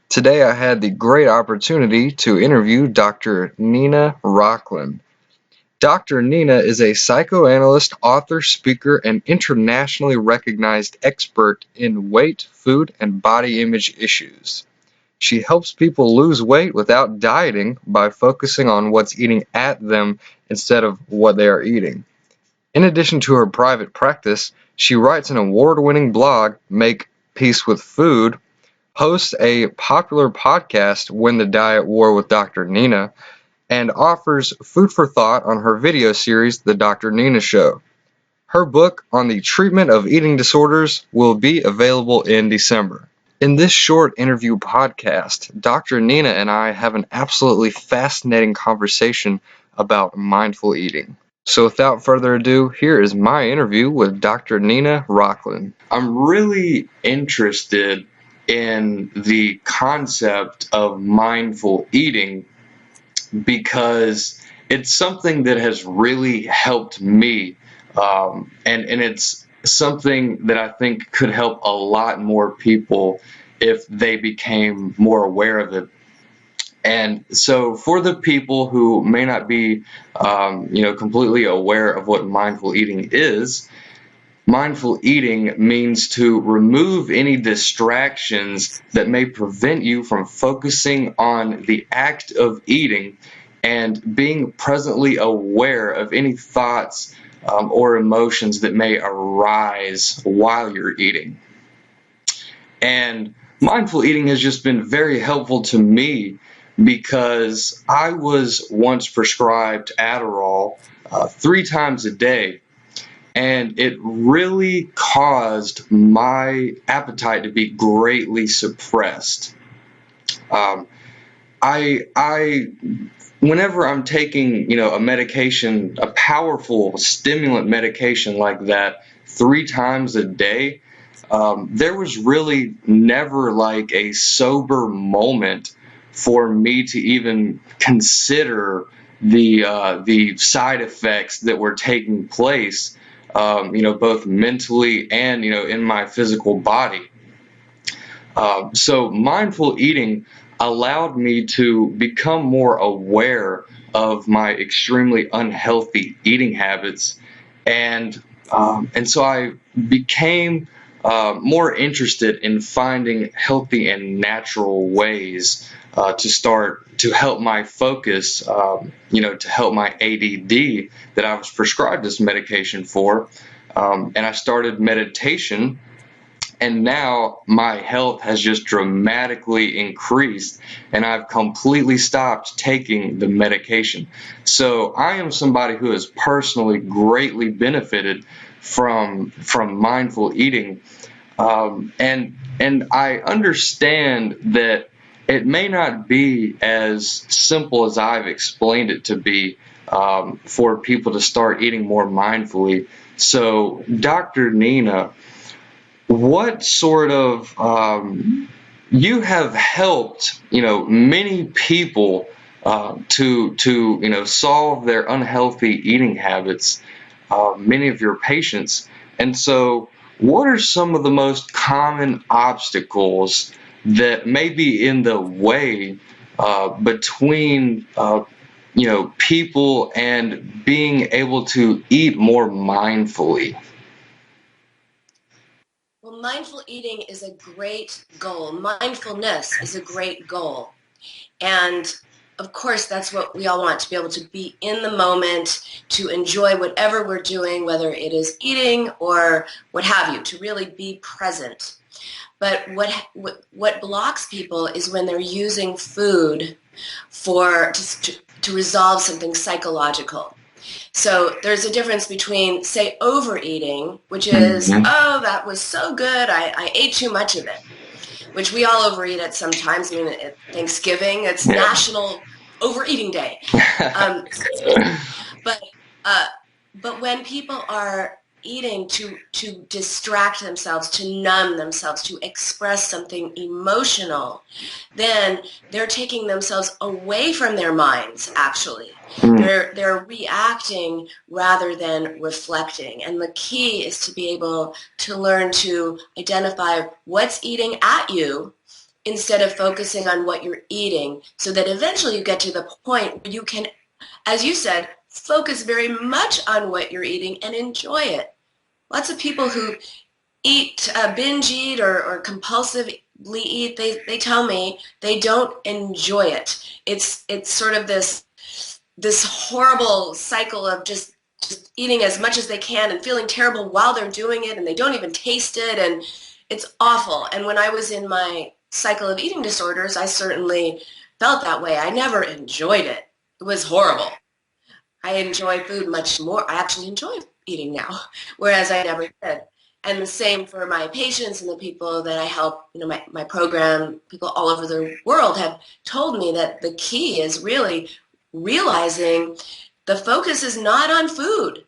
Today I had the great opportunity to interview Dr. Nina Rocklin. Dr. Nina is a psychoanalyst, author, speaker, and internationally recognized expert in weight, food, and body image issues. She helps people lose weight without dieting by focusing on what's eating at them instead of what they are eating. In addition to her private practice, she writes an award-winning blog, Make Peace with Food, hosts a popular podcast, Win the Diet War with Dr. Nina, and offers food for thought on her video series, The Dr. Nina Show. Her book on the treatment of eating disorders will be available in December. In this short interview podcast, Dr. Nina and I have an absolutely fascinating conversation about mindful eating. So without further ado, here is my interview with Dr. Nina Rocklin. I'm really interested in the concept of mindful eating because it's something that has really helped me, and it's something that I think could help a lot more people if they became more aware of it. And so for the people who may not be, completely aware of what mindful eating is, mindful eating means to remove any distractions that may prevent you from focusing on the act of eating and being presently aware of any thoughts or emotions that may arise while you're eating. And mindful eating has just been very helpful to me because I was once prescribed Adderall 3 times a day, and it really caused my appetite to be greatly suppressed. Whenever I'm taking, a medication, a powerful stimulant medication like that 3 times a day, there was really never like a sober moment for me to even consider the side effects that were taking place, both mentally and in my physical body. So mindful eating allowed me to become more aware of my extremely unhealthy eating habits, and so I became more interested in finding healthy and natural ways to start to help my focus, to help my ADD that I was prescribed this medication for, and I started meditation. And now my health has just dramatically increased, and I've completely stopped taking the medication. So I am somebody who has personally greatly benefited from mindful eating, and I understand that it may not be as simple as I've explained it to be, for people to start eating more mindfully. So, Dr. Nina, what sort of you have helped many people to solve their unhealthy eating habits, many of your patients, and so what are some of the most common obstacles that may be in the way between people and being able to eat more mindfully? Well, mindful eating is a great goal. Mindfulness is a great goal. And of course, that's what we all want, to be able to be in the moment, to enjoy whatever we're doing, whether it is eating or what have you, to really be present. But what blocks people is when they're using food to resolve something psychological. So there's a difference between, say, overeating, which is, Mhm. oh, that was so good, I ate too much of it, which we all overeat at sometimes. I mean, at Thanksgiving, it's Yeah. National Overeating Day. Um, but uh, but when people are eating to distract themselves, to numb themselves, to express something emotional, then they're taking themselves away from their minds, actually. Mm. They're reacting rather than reflecting. And the key is to be able to learn to identify what's eating at you instead of focusing on what you're eating, so that eventually you get to the point where you can, as you said, focus very much on what you're eating and enjoy it. Lots of people who eat, binge eat or compulsively eat, they tell me they don't enjoy it. It's sort of this horrible cycle of just eating as much as they can and feeling terrible while they're doing it, and they don't even taste it, and it's awful. And when I was in my cycle of eating disorders, I certainly felt that way. I never enjoyed it. It was horrible. I enjoy food much more. I actually enjoy eating now, whereas I never did. And the same for my patients and the people that I help, my program, people all over the world have told me that the key is really realizing the focus is not on food.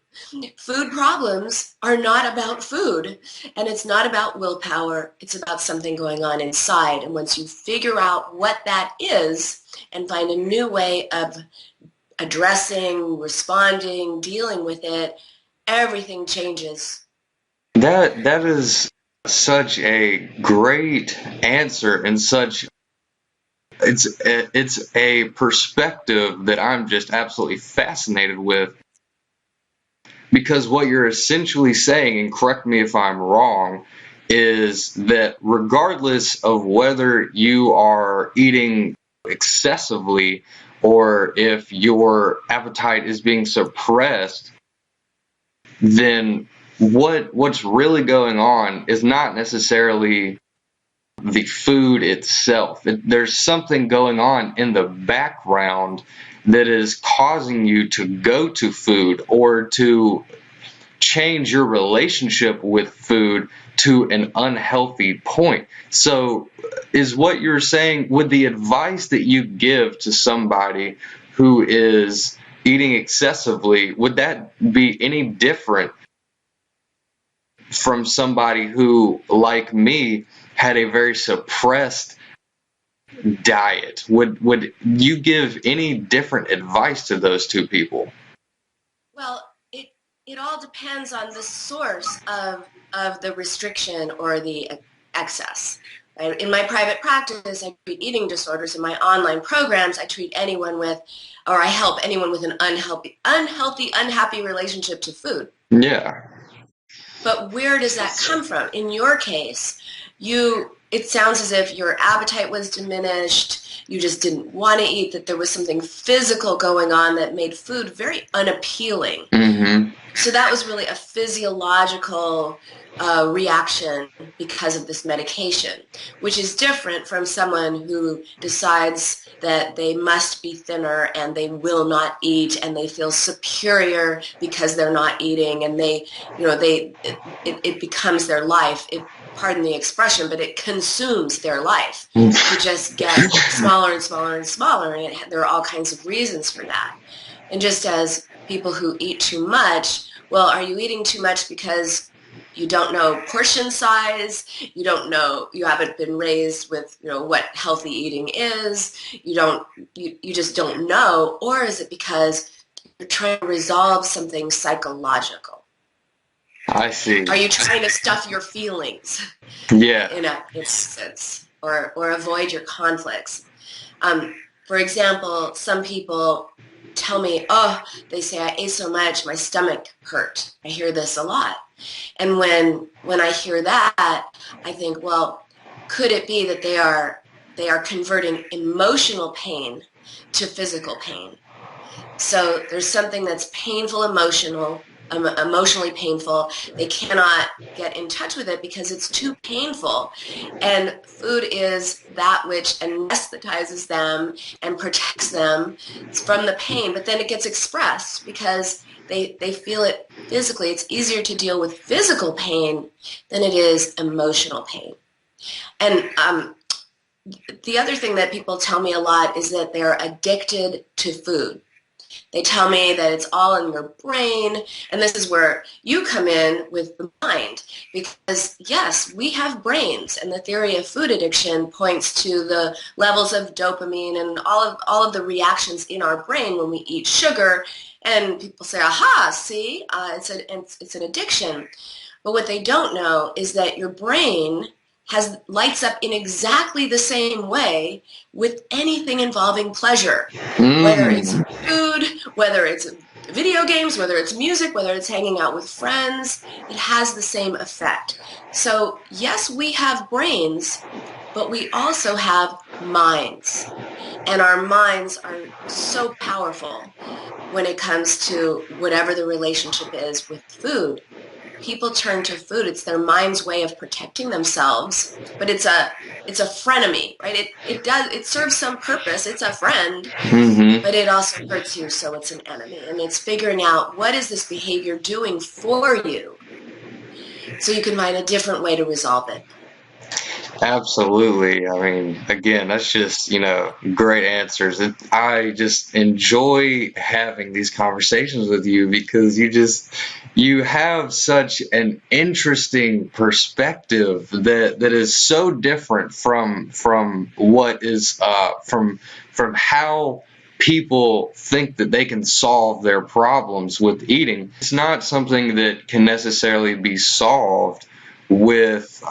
Food problems are not about food, and it's not about willpower. It's about something going on inside. And once you figure out what that is and find a new way of addressing, responding, dealing with it, everything changes. That is such a great answer, and it's a perspective that I'm just absolutely fascinated with, because what you're essentially saying, and correct me if I'm wrong, is that regardless of whether you are eating excessively or if your appetite is being suppressed, then what's really going on is not necessarily the food itself. There's something going on in the background that is causing you to go to food or to change your relationship with food to an unhealthy point. So is what you're saying, with the advice that you give to somebody who is eating excessively, would that be any different from somebody who, like me, had a very suppressed diet? Would you give any different advice to those two people? Well, it all depends on the source of the restriction or the excess. Right? In my private practice, I treat eating disorders. In my online programs, I treat anyone with, or I help anyone with an unhappy relationship to food. Yeah. But where does that come from? In your case, it sounds as if your appetite was diminished, you just didn't want to eat, that there was something physical going on that made food very unappealing. Mm-hmm. So that was really a physiological reaction because of this medication, which is different from someone who decides that they must be thinner and they will not eat, and they feel superior because they're not eating, and it becomes their life. Pardon the expression, but it consumes their life to just get smaller and smaller and smaller, and there are all kinds of reasons for that. And just as people who eat too much, well, are you eating too much because you don't know portion size, you haven't been raised with what healthy eating is, you just don't know, or is it because you're trying to resolve something psychological? I see. Are you trying to stuff your feelings? Yeah. In a sense, or avoid your conflicts? For example, some people tell me, they say, I ate so much, my stomach hurt. I hear this a lot. And when I hear that, I think, well, could it be that they are converting emotional pain to physical pain? So there's something that's painful, emotionally painful. They cannot get in touch with it because it's too painful. And food is that which anesthetizes them and protects them from the pain, but then it gets expressed because they feel it physically. It's easier to deal with physical pain than it is emotional pain. And the other thing that people tell me a lot is that they're addicted to food. They tell me that it's all in your brain, and this is where you come in with the mind, because yes, we have brains, and the theory of food addiction points to the levels of dopamine and all of the reactions in our brain when we eat sugar, and people say, aha, see, it's an addiction. But what they don't know is that your brain lights up in exactly the same way with anything involving pleasure, whether it's Mm. food, whether it's video games, whether it's music, whether it's hanging out with friends. It has the same effect. So yes, we have brains, but we also have minds. And our minds are so powerful when it comes to whatever the relationship is with food. People turn to food. It's their mind's way of protecting themselves, but it's a frenemy, right? It serves some purpose. It's a friend, Hmm. but it also hurts you, so it's an enemy. And it's figuring out, what is this behavior doing for you, so you can find a different way to resolve it. Absolutely. I mean, again, that's just, great answers. I just enjoy having these conversations with you because you have such an interesting perspective that is so different from what is from how people think that they can solve their problems with eating. It's not something that can necessarily be solved with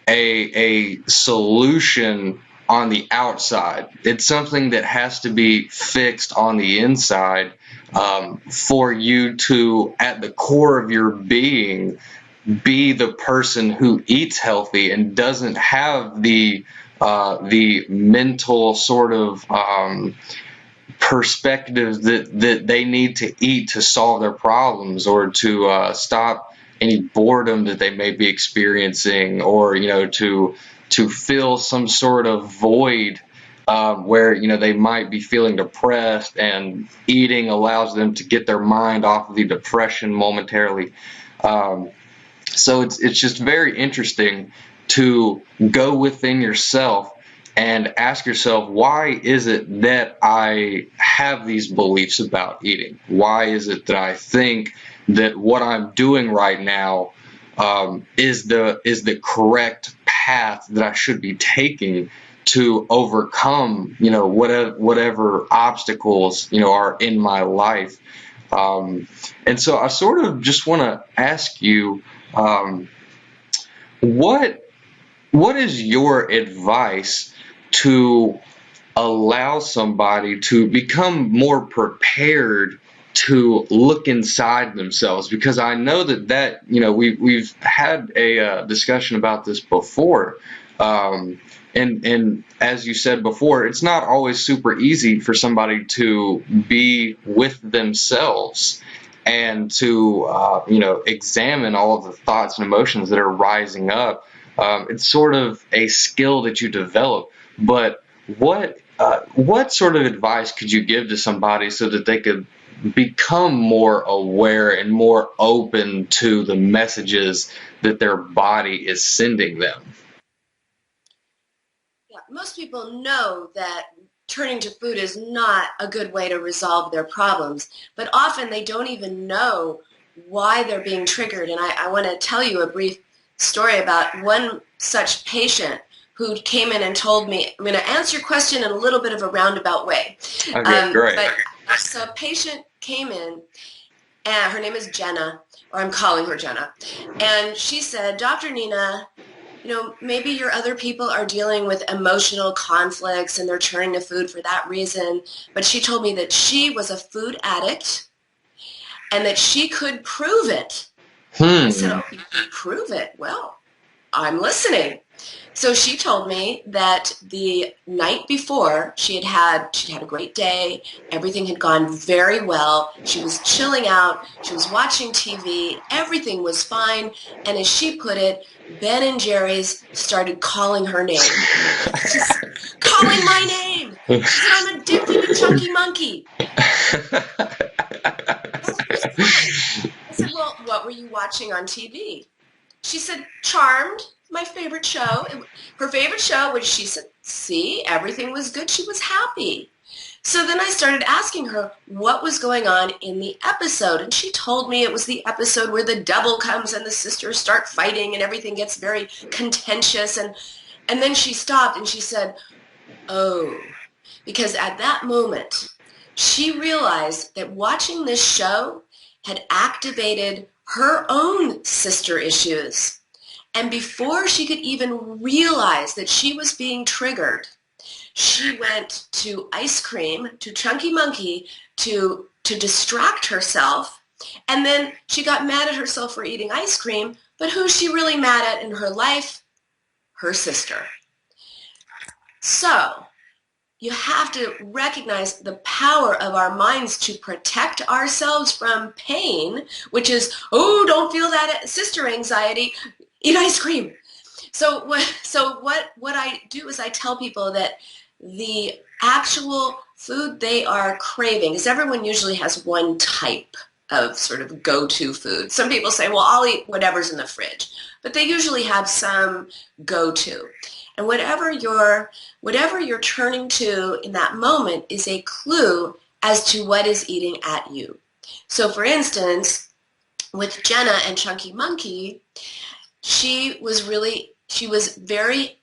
a solution on the outside. It's something that has to be fixed on the inside, for you to, at the core of your being, be the person who eats healthy and doesn't have the mental sort of perspective that they need to eat to solve their problems, or to stop any boredom that they may be experiencing, or to fill some sort of void, where they might be feeling depressed, and eating allows them to get their mind off of the depression momentarily. So it's just very interesting to go within yourself and ask yourself, why is it that I have these beliefs about eating? Why is it that I think that what I'm doing right now, is the correct path that I should be taking to overcome, whatever obstacles, are in my life. And so I sort of just want to ask you, um, what what is your advice to allow somebody to become more prepared to look inside themselves? Because I know that we've had a discussion about this before. And as you said before, it's not always super easy for somebody to be with themselves and to examine all of the thoughts and emotions that are rising up. It's sort of a skill that you develop. But what sort of advice could you give to somebody so that they could become more aware and more open to the messages that their body is sending them? Yeah, most people know that turning to food is not a good way to resolve their problems, but often they don't even know why they're being triggered. And I want to tell you a brief story about one such patient who came in and told me. I'm going to answer your question in a little bit of a roundabout way. Okay, great. But so a patient came in, and her name is Jenna, or I'm calling her Jenna, and she said, "Dr. Nina, maybe your other people are dealing with emotional conflicts and they're turning to food for that reason." But she told me that she was a food addict and that she could prove it. I said, Hmm. "Oh, you can prove it? Well, I'm listening." So she told me that the night before she'd had a great day. Everything had gone very well. She was chilling out. She was watching TV. Everything was fine. And as she put it, Ben and Jerry's started calling her name. Just calling my name. She said, "I'm addicted to Chunky Monkey." That was fine. I said, "Well, what were you watching on TV?" She said, "Charmed, my favorite show." Her favorite show, which she said, "See, everything was good." She was happy. So then I started asking her what was going on in the episode. And she told me it was the episode where the devil comes and the sisters start fighting and everything gets very contentious. And then she stopped and she said, "Oh," because at that moment, she realized that watching this show had activated her own sister issues. And before she could even realize that she was being triggered, she went to ice cream, to Chunky Monkey, to distract herself. And then she got mad at herself for eating ice cream. But who's she really mad at in her life? Her sister. So you have to recognize the power of our minds to protect ourselves from pain, which is, oh, don't feel that sister anxiety, eat ice cream. So what I do is I tell people that the actual food they are craving, because everyone usually has one type of sort of go-to food. Some people say, well, I'll eat whatever's in the fridge, but they usually have some go-to. And whatever you're turning to in that moment is a clue as to what is eating at you. So for instance, with Jenna and Chunky Monkey, she was very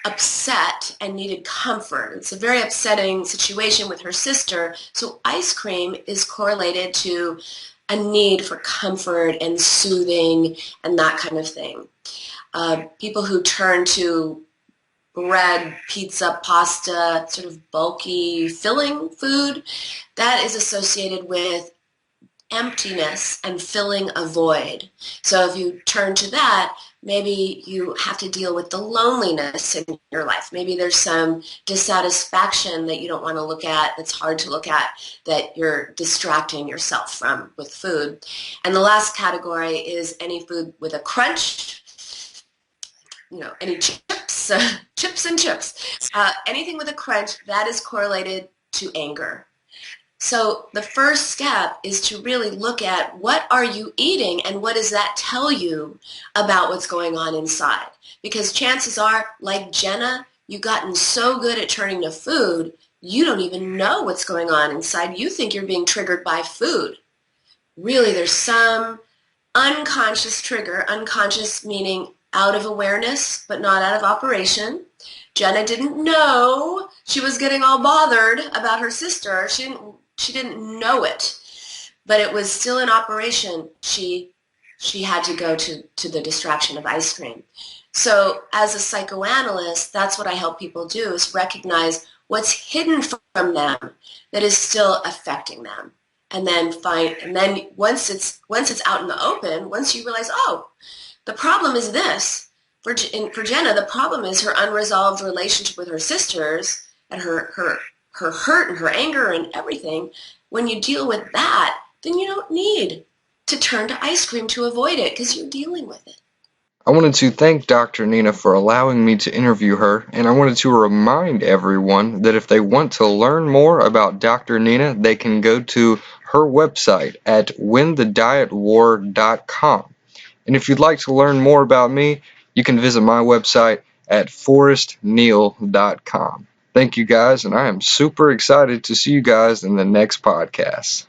upset and needed comfort. It's a very upsetting situation with her sister. So ice cream is correlated to a need for comfort and soothing and that kind of thing. People who turn to bread, pizza, pasta, sort of bulky, filling food, that is associated with emptiness and filling a void. So if you turn to that, maybe you have to deal with the loneliness in your life. Maybe there's some dissatisfaction that you don't want to look at, that's hard to look at, that you're distracting yourself from with food. And the last category is any food with a crunch, any chips, chips and chips. Anything with a crunch, that is correlated to anger. So the first step is to really look at what are you eating and what does that tell you about what's going on inside. Because chances are, like Jenna, you've gotten so good at turning to food, you don't even know what's going on inside. You think you're being triggered by food. Really, there's some unconscious trigger, unconscious meaning out of awareness, but not out of operation. Jenna didn't know she was getting all bothered about her sister. She didn't know it, but it was still in operation. She had to go to the distraction of ice cream. So as a psychoanalyst, that's what I help people do, is recognize what's hidden from them that is still affecting them. And then once it's out in the open, once you realize, oh, the problem is this. For Jenna, the problem is her unresolved relationship with her sisters and her hurt and her anger and everything. When you deal with that, then you don't need to turn to ice cream to avoid it because you're dealing with it. I wanted to thank Dr. Nina for allowing me to interview her, and I wanted to remind everyone that if they want to learn more about Dr. Nina, they can go to her website at winthedietwar.com. And if you'd like to learn more about me, you can visit my website at forrestneal.com. Thank you guys, and I am super excited to see you guys in the next podcast.